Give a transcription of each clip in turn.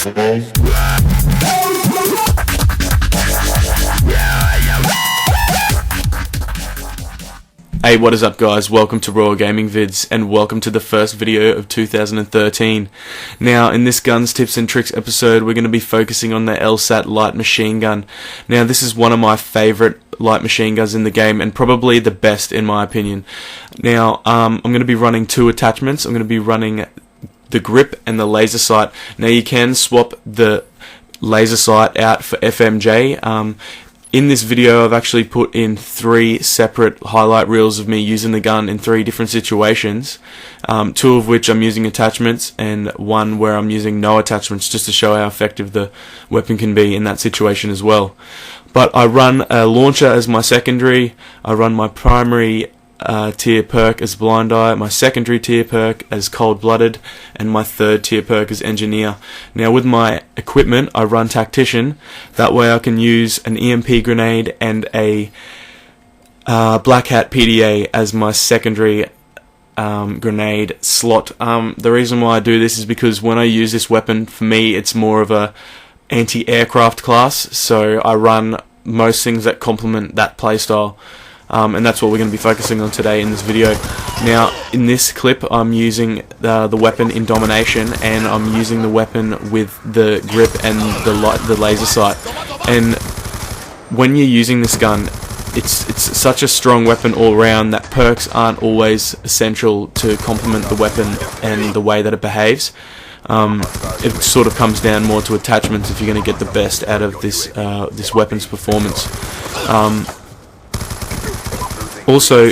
Hey, what is up guys, welcome to Raw Gaming Vids and welcome to the first video of 2013. Now in this Guns, Tips and Tricks episode we're going to be focusing on the LSAT Light Machine Gun. Now this is one of my favourite light machine guns in the game and probably the best in my opinion. Now I'm going to be running two attachments. I'm going to be running the grip and the laser sight. Now you can swap the laser sight out for FMJ. In this video I've actually put in 3 separate highlight reels of me using the gun in 3 different situations, 2 of which I'm using attachments and 1 where I'm using no attachments, just to show how effective the weapon can be in that situation as well. But I run a launcher as my secondary, I run my primary tier perk as Blind Eye, my secondary tier perk as Cold Blooded, and my third tier perk as Engineer. Now with my equipment I run Tactician, that way I can use an EMP grenade and a Black Hat PDA as my secondary grenade slot. The reason why I do this is because when I use this weapon, for me it's more of a anti-aircraft class, so I run most things that complement that playstyle. And that's what we're going to be focusing on today in this video. Now, in this clip, I'm using the weapon in Domination, and I'm using the weapon with the grip and the laser sight. And when you're using this gun, it's such a strong weapon all around that perks aren't always essential to complement the weapon and the way that it behaves. It sort of comes down more to attachments if you're going to get the best out of this weapon's performance. Also,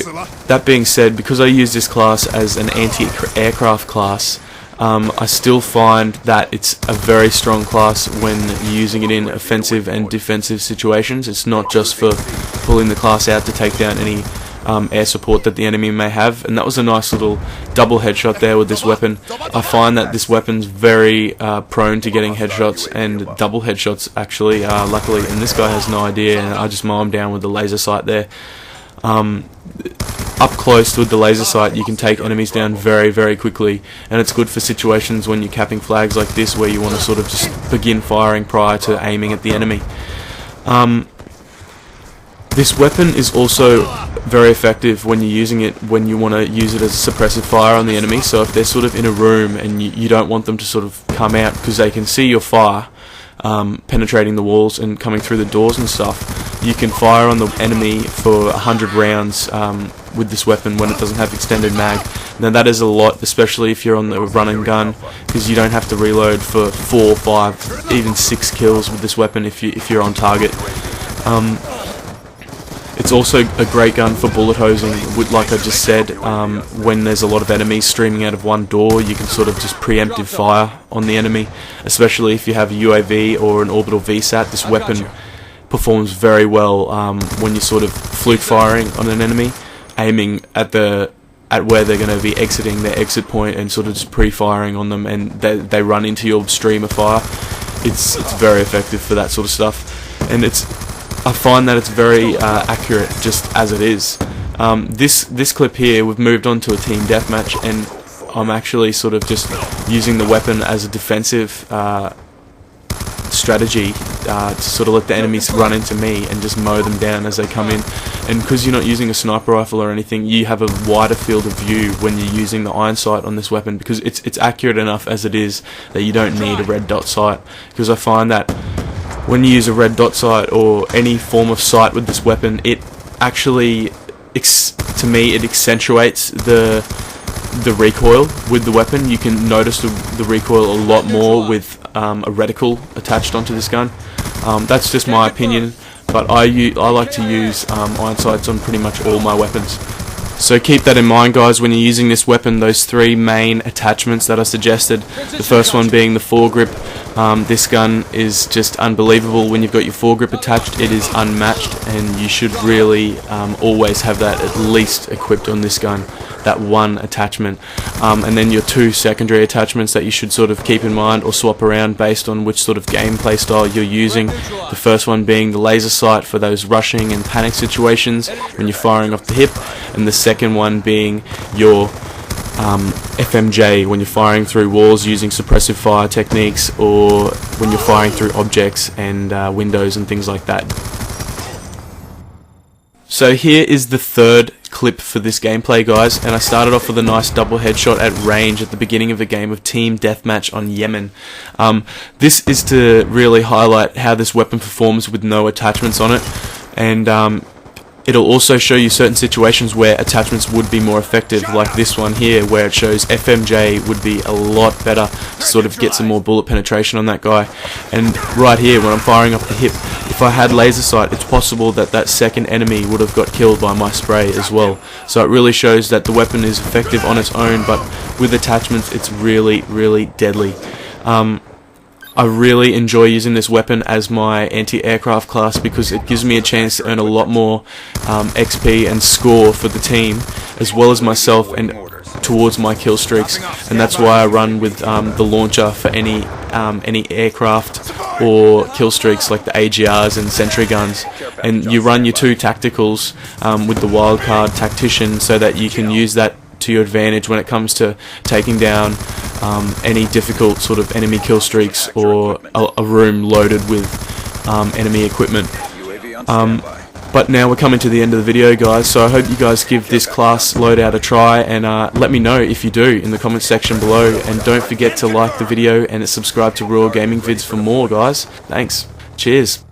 that being said, because I use this class as an anti-aircraft class, I still find that it's a very strong class when you're using it in offensive and defensive situations. It's not just for pulling the class out to take down any air support that the enemy may have, and that was a nice little double headshot there with this weapon. I find that this weapon's very prone to getting headshots and double headshots actually, luckily, and this guy has no idea, and I just mow him down with the laser sight there. Up close with the laser sight you can take enemies down very, very quickly, and it's good for situations when you're capping flags like this where you want to sort of just begin firing prior to aiming at the enemy. This weapon is also very effective when you're using it, when you want to use it as a suppressive fire on the enemy. So if they're sort of in a room and you don't want them to sort of come out because they can see your fire penetrating the walls and coming through the doors and stuff, you can fire on the enemy for 100 rounds with this weapon when it doesn't have extended mag. Now that is a lot, especially if you're on the run and gun, because you don't have to reload for 4, 5, even 6 kills with this weapon if you're on target. It's also a great gun for bullet hosing, like I just said. When there's a lot of enemies streaming out of one door, you can sort of just preemptive fire on the enemy, especially if you have a UAV or an orbital VSAT. This weapon performs very well when you're sort of fluke firing on an enemy, aiming at where they're going to be exiting their exit point and sort of just pre-firing on them, and they run into your stream of fire. It's very effective for that sort of stuff, and I find that it's very accurate just as it is. This clip here, we've moved on to a team deathmatch, and I'm actually sort of just using the weapon as a defensive strategy to sort of let the enemies run into me and just mow them down as they come in. And because you're not using a sniper rifle or anything, you have a wider field of view when you're using the iron sight on this weapon, because it's accurate enough as it is that you don't need a red dot sight. Because I find that when you use a red dot sight or any form of sight with this weapon, it actually, to me, it accentuates the recoil with the weapon. You can notice the recoil a lot more with a reticle attached onto this gun. That's just my opinion, but I like to use iron sights on pretty much all my weapons. So keep that in mind, guys, when you're using this weapon, those 3 main attachments that I suggested. The first one being the foregrip. This gun is just unbelievable. When you've got your foregrip attached, it is unmatched, and you should really always have that at least equipped on this gun, that one attachment. And then your 2 secondary attachments that you should sort of keep in mind or swap around based on which sort of gameplay style you're using. The first one being the laser sight for those rushing and panic situations when you're firing off the hip, and the second one being your FMJ when you're firing through walls using suppressive fire techniques, or when you're firing through objects and windows and things like that. So here is the third clip for this gameplay, guys, and I started off with a nice double headshot at range at the beginning of a game of Team Deathmatch on Yemen. This is to really highlight how this weapon performs with no attachments on it, and it'll also show you certain situations where attachments would be more effective, like this one here where it shows FMJ would be a lot better to sort of get some more bullet penetration on that guy. And right here when I'm firing up the hip, if I had laser sight, it's possible that that second enemy would have got killed by my spray as well. So it really shows that the weapon is effective on its own, but with attachments it's really, really deadly. I really enjoy using this weapon as my anti-aircraft class because it gives me a chance to earn a lot more XP and score for the team, as well as myself and towards my kill streaks. And that's why I run with the launcher for any aircraft or kill streaks like the AGRs and sentry guns. And you run your two tacticals with the wildcard tactician so that you can use that to your advantage when it comes to taking down any difficult sort of enemy kill streaks or a room loaded with enemy equipment. But now we're coming to the end of the video, guys, so I hope you guys give this class loadout a try, and let me know if you do in the comment section below, and don't forget to like the video and subscribe to Raw Gaming Vids for more, guys. Thanks. Cheers.